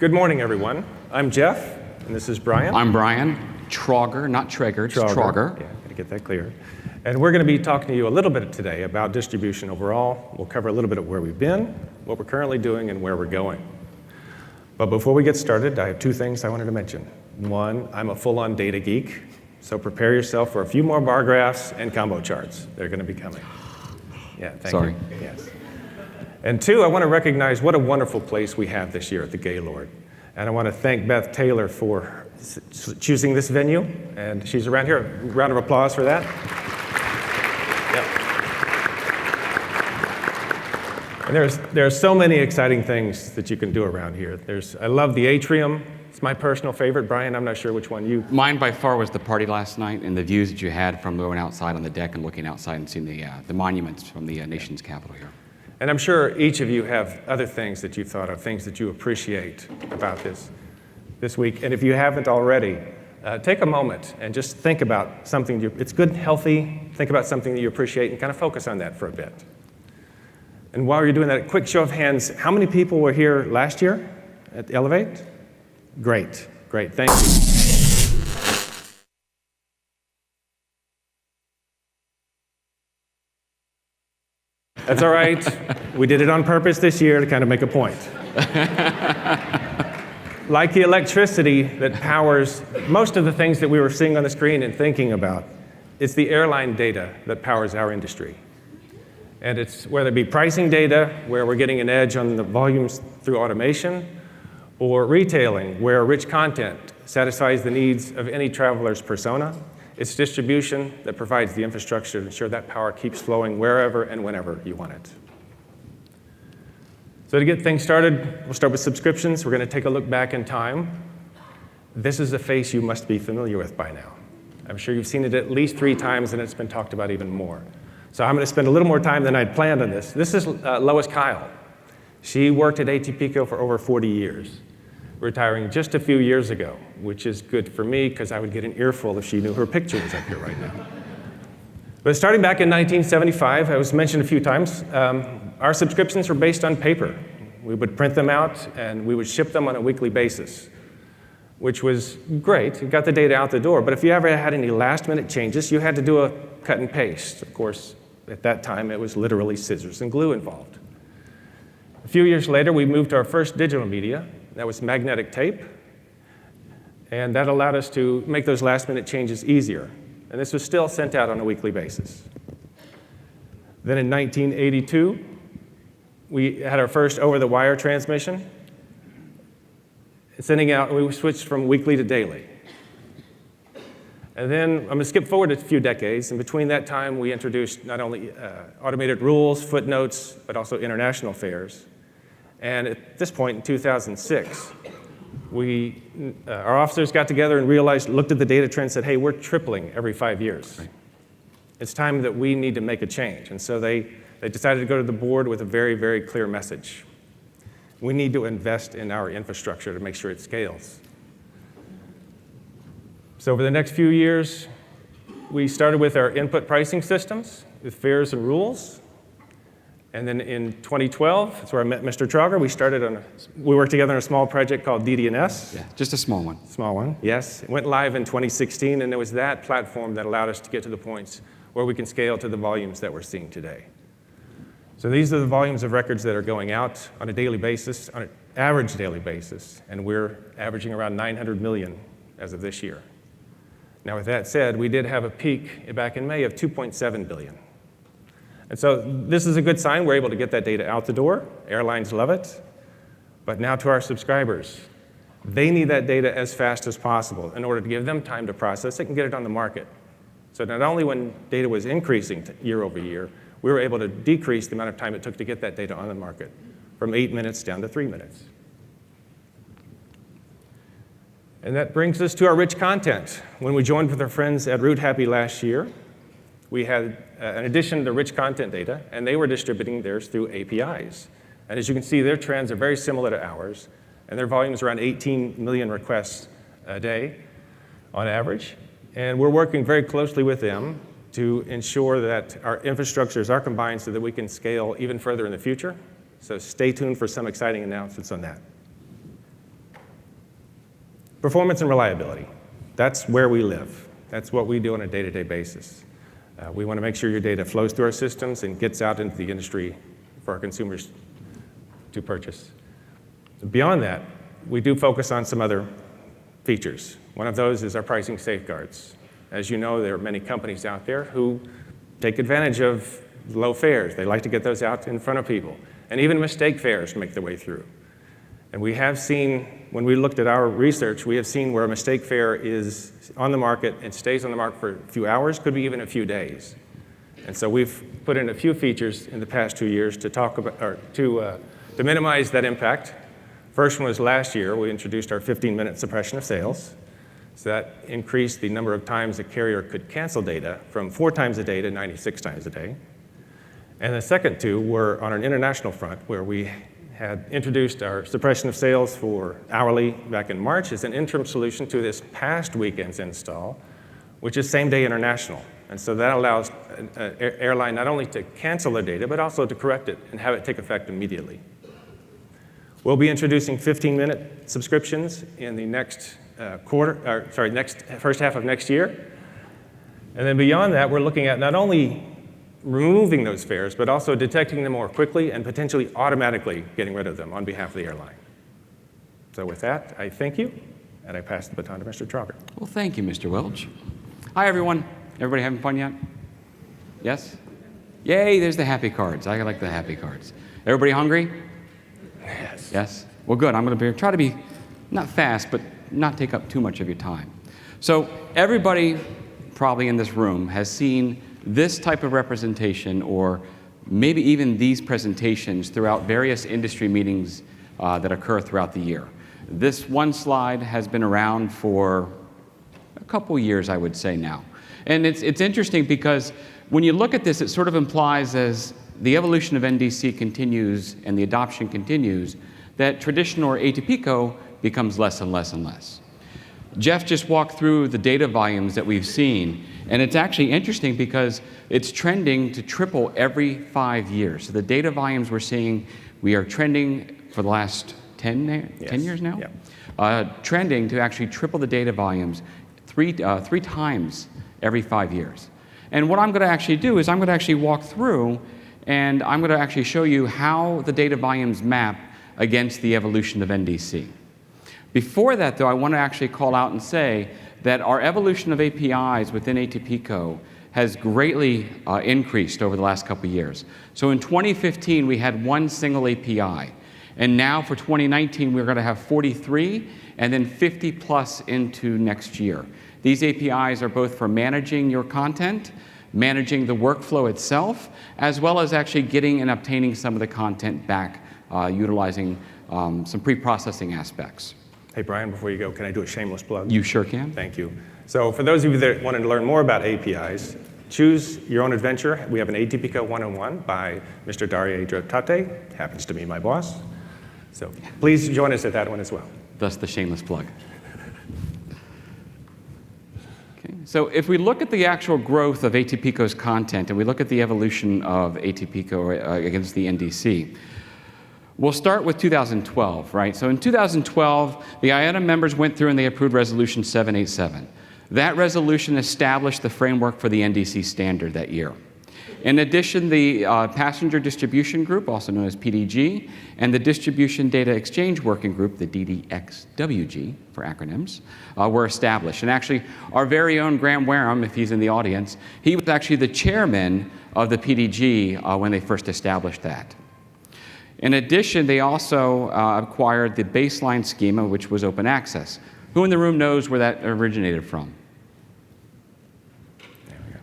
Good morning, everyone. I'm Jeff, and this is Bryan. I'm Bryan. Trauger, not Trauger, it's Trauger. Yeah, got to get that clear. And we're going to be talking to you a little bit today about distribution overall. We'll cover a little bit of where we've been, what we're currently doing, and where we're going. But before we get started, I have two things I wanted to mention. One, I'm a full-on data geek, so prepare yourself for a few more bar graphs and combo charts. They're going to be coming. Yeah, thank you. Yes. And two, I want to recognize what a wonderful place we have this year at the Gaylord. And I want to thank Beth Taylor for choosing this venue. And she's around here. A round of applause for that. Yep. And there are so many exciting things that you can do around here. I love the atrium. It's my personal favorite. Bryan, I'm not sure which one you... Mine by far was the party last night and the views that you had from going outside on the deck and looking outside and seeing the monuments from the nation's capital here. And I'm sure each of you have other things that you've thought of, things that you appreciate about this week. And if you haven't already, take a moment and just think about something. It's good and healthy. Think about something that you appreciate and kind of focus on that for a bit. And while you're doing that, a quick show of hands. How many people were here last year at Elevate? Great, great. Thank you. That's all right. We did it on purpose this year to kind of make a point. Like the electricity that powers most of the things that we were seeing on the screen and thinking about, it's the airline data that powers our industry. And it's whether it be pricing data, where we're getting an edge on the volumes through automation, or retailing, where rich content satisfies the needs of any traveler's persona. It's distribution that provides the infrastructure to ensure that power keeps flowing wherever and whenever you want it. So to get things started, we'll start with subscriptions. We're going to take a look back in time. This is a face you must be familiar with by now. I'm sure you've seen it at least 3 times, and it's been talked about even more. So I'm going to spend a little more time than I'd planned on this. This is Lois Kyle. She worked at ATPCO for over 40 years. Retiring just a few years ago, which is good for me because I would get an earful if she knew her picture was up here right now. But starting back in 1975, I was mentioned a few times, our subscriptions were based on paper. We would print them out and we would ship them on a weekly basis, which was great. You got the data out the door, but if you ever had any last-minute changes, you had to do a cut and paste. Of course, at that time, it was literally scissors and glue involved. A few years later, we moved to our first digital media. That was magnetic tape, and that allowed us to make those last-minute changes easier. And this was still sent out on a weekly basis. Then in 1982, we had our first over-the-wire transmission. We switched from weekly to daily. And then I'm going to skip forward a few decades. And between that time, we introduced not only automated rules, footnotes, but also international fares. And at this point in 2006, our officers got together and looked at the data trend and said, hey, we're tripling every 5 years. Right. It's time that we need to make a change. And so they decided to go to the board with a very, very clear message. We need to invest in our infrastructure to make sure it scales. So over the next few years, we started with our input pricing systems with fares and rules. And then in 2012, that's where I met Mr. Trauger. We worked together on a small project called DD&S. Yeah, just a small one. Small one, yes. It went live in 2016, and it was that platform that allowed us to get to the points where we can scale to the volumes that we're seeing today. So these are the volumes of records that are going out on a daily basis, on an average daily basis, and we're averaging around 900 million as of this year. Now, with that said, we did have a peak back in May of 2.7 billion. And so this is a good sign. We're able to get that data out the door. Airlines love it. But now to our subscribers. They need that data as fast as possible in order to give them time to process it and get it on the market. So not only when data was increasing year over year, we were able to decrease the amount of time it took to get that data on the market from 8 minutes down to 3 minutes. And that brings us to our rich content. When we joined with our friends at Root Happy last year, we had an addition to rich content data, and they were distributing theirs through APIs. And as you can see, their trends are very similar to ours, and their volume is around 18 million requests a day on average. And we're working very closely with them to ensure that our infrastructures are combined so that we can scale even further in the future. So stay tuned for some exciting announcements on that. Performance and reliability. That's where we live. That's what we do on a day-to-day basis. We want to make sure your data flows through our systems and gets out into the industry for our consumers to purchase. Beyond that, we do focus on some other features. One of those is our pricing safeguards. As you know, there are many companies out there who take advantage of low fares. They like to get those out in front of people. And even mistake fares make their way through. And we have seen, when we looked at our research, we have seen where a mistake fare is on the market and stays on the market for a few hours, could be even a few days. And so we've put in a few features in the past 2 years to talk about, or to minimize that impact. First one was last year. We introduced our 15-minute suppression of sales. So that increased the number of times a carrier could cancel data from 4 times a day to 96 times a day. And the second two were on an international front, where we had introduced our suppression of sales for hourly back in March as an interim solution to this past weekend's install, which is same-day international. And so that allows an airline not only to cancel their data, but also to correct it and have it take effect immediately. We'll be introducing 15-minute subscriptions in the next first half of next year. And then beyond that, we're looking at not only removing those fares, but also detecting them more quickly and potentially automatically getting rid of them on behalf of the airline. So with that, I thank you, and I pass the baton to Mr. Trauger. Well, thank you, Mr. Welch. Hi, everyone. Everybody having fun yet? Yes? Yay, there's the happy cards. I like the happy cards. Everybody hungry? Yes. Yes? Well, good. I'm going to try to be not fast, but not take up too much of your time. So everybody probably in this room has seen this type of representation, or maybe even these presentations throughout various industry meetings that occur throughout the year. This one slide has been around for a couple years, I would say now. And it's interesting because when you look at this, it sort of implies, as the evolution of NDC continues and the adoption continues, that traditional or ATPCO becomes less and less and less. Jeff just walked through the data volumes that we've seen, and it's actually interesting because it's trending to triple every 5 years. So the data volumes we're seeing, we are trending for the last 10 years now? Yeah. Trending to actually triple the data volumes three times every 5 years. And what I'm going to actually do is I'm going to actually walk through, and I'm going to actually show you how the data volumes map against the evolution of NDC. Before that, though, I want to actually call out and say that our evolution of APIs within ATPCO has greatly increased over the last couple of years. So in 2015, we had one single API. And now for 2019, we're going to have 43, and then 50 plus into next year. These APIs are both for managing your content, managing the workflow itself, as well as actually getting and obtaining some of the content back, utilizing some pre-processing aspects. Hey, Bryan, before you go, can I do a shameless plug? You sure can. Thank you. So for those of you that wanted to learn more about APIs, choose your own adventure. We have an ATPCO 101 by Mr. Daria Drotate, happens to be my boss. So please join us at that one as well. Thus the shameless plug. Okay. So if we look at the actual growth of ATPCO's content, and we look at the evolution of ATPCO against the NDC, we'll start with 2012, right? So in 2012, the IATA members went through and they approved Resolution 787. That resolution established the framework for the NDC standard that year. In addition, the Passenger Distribution Group, also known as PDG, and the Distribution Data Exchange Working Group, the DDXWG for acronyms, were established. And actually, our very own Graham Wareham, if he's in the audience, he was actually the chairman of the PDG when they first established that. In addition, they also acquired the baseline schema, which was open access. Who in the room knows where that originated from?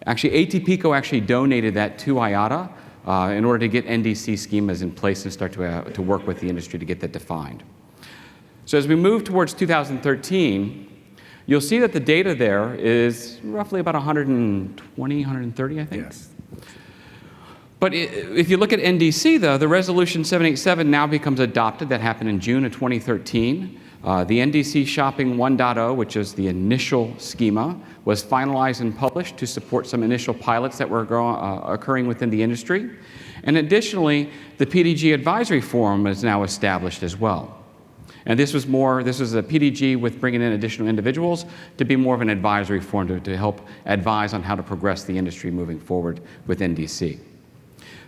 Actually, ATPCO actually donated that to IATA in order to get NDC schemas in place and start to work with the industry to get that defined. So as we move towards 2013, you'll see that the data there is roughly about 120, 130, I think. Yes. But if you look at NDC, though, the Resolution 787 now becomes adopted. That happened in June of 2013. The NDC Shopping 1.0, which is the initial schema, was finalized and published to support some initial pilots that were occurring within the industry. And additionally, the PDG Advisory Forum is now established as well. And this was a PDG with bringing in additional individuals to be more of an advisory forum to help advise on how to progress the industry moving forward with NDC.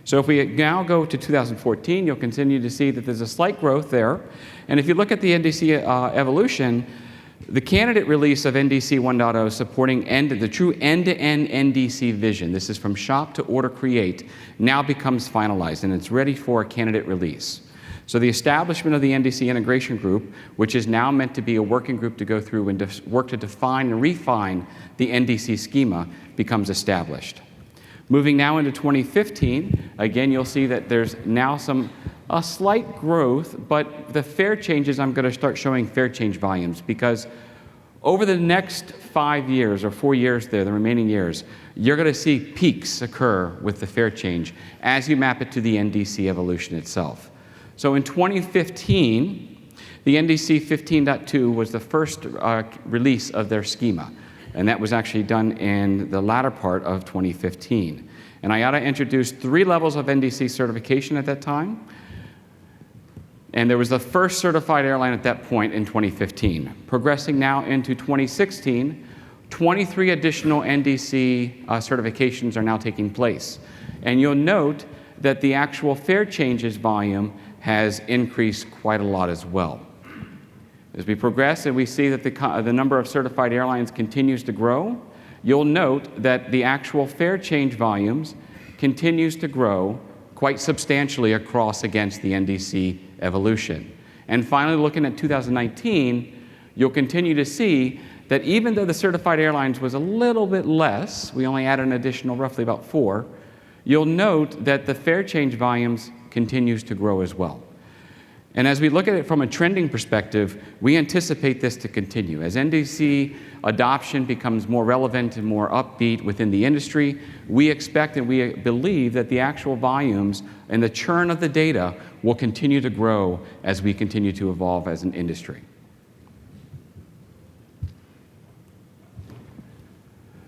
So if we now go to 2014, you'll continue to see that there's a slight growth there. And if you look at the NDC evolution, the candidate release of NDC 1.0 supporting the true end-to-end NDC vision, this is from shop to order create, now becomes finalized, and it's ready for a candidate release. So the establishment of the NDC integration group, which is now meant to be a working group to go through and work to define and refine the NDC schema, becomes established. Moving now into 2015, again, you'll see that there's now a slight growth, but the fare changes, I'm going to start showing fare change volumes, because over the next 5 years or 4 years there, the remaining years, you're going to see peaks occur with the fare change as you map it to the NDC evolution itself. So in 2015, the NDC 15.2 was the first release of their schema. And that was actually done in the latter part of 2015. And IATA introduced 3 levels of NDC certification at that time. And there was the first certified airline at that point in 2015. Progressing now into 2016, 23 additional NDC certifications are now taking place. And you'll note that the actual fare changes volume has increased quite a lot as well. As we progress and we see that the number of certified airlines continues to grow, you'll note that the actual fare change volumes continues to grow quite substantially across against the NDC evolution. And finally, looking at 2019, you'll continue to see that even though the certified airlines was a little bit less, we only added an additional roughly about 4, you'll note that the fare change volumes continues to grow as well. And as we look at it from a trending perspective, we anticipate this to continue. As NDC adoption becomes more relevant and more upbeat within the industry, we expect and we believe that the actual volumes and the churn of the data will continue to grow as we continue to evolve as an industry.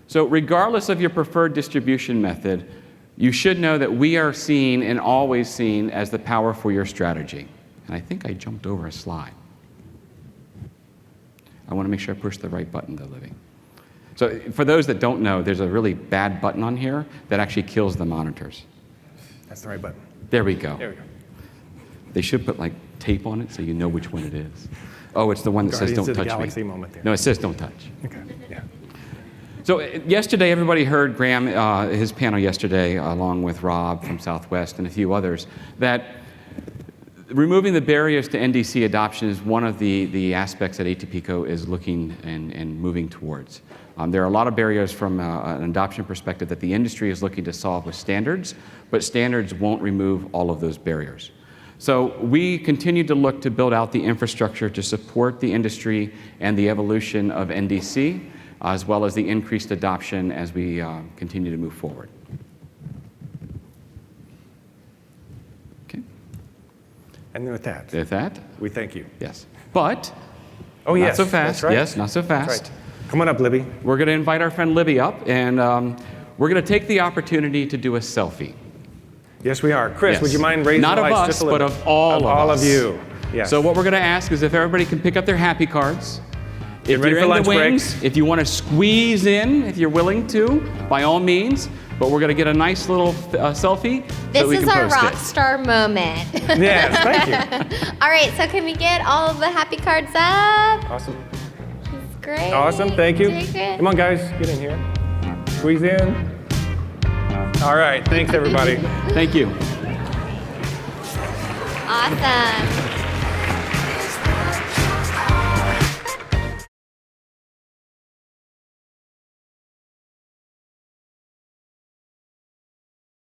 So regardless of your preferred distribution method, you should know that we are seen and always seen as the power for your strategy. And I think I jumped over a slide. I want to make sure I push the right button though, Libby. So for those that don't know, there's a really bad button on here that actually kills the monitors. That's the right button. There we go. There we go. They should put like tape on it so you know which one it is. Oh, it's the one that says don't touch me. Galaxy moment there. No, it says don't touch. Okay, yeah. So yesterday, everybody heard Graham, his panel yesterday, along with Rob from Southwest and a few others, that removing the barriers to NDC adoption is one of the aspects that ATPCO is looking and moving towards. There are a lot of barriers from an adoption perspective that the industry is looking to solve with standards, but standards won't remove all of those barriers. So we continue to look to build out the infrastructure to support the industry and the evolution of NDC, as well as the increased adoption as we continue to move forward. Okay. And with that, we thank you. Yes. But oh, yes, not so fast. That's right. Yes, not so fast. That's right. Come on up, Libby. We're going to invite our friend Libby up, and we're going to take the opportunity to do a selfie. Yes, we are. Chris, Yes. would you mind raising not the lights of us, just a little but bit? of all all us. of you. Yes. So what we're going to ask is if everybody can pick up their happy cards. If ready you're for in lunch the wings, break. if you want to squeeze in, if you're willing to, by all means. But we're going to get a nice little selfie. This so we is can our post rock it. star moment. Yes, thank you. All right, so can we get all of the happy cards up? Awesome. That's great. Awesome, thank you. Take it. Come on, guys, get in here. Squeeze in. All right, thanks, everybody. Thank you. Awesome.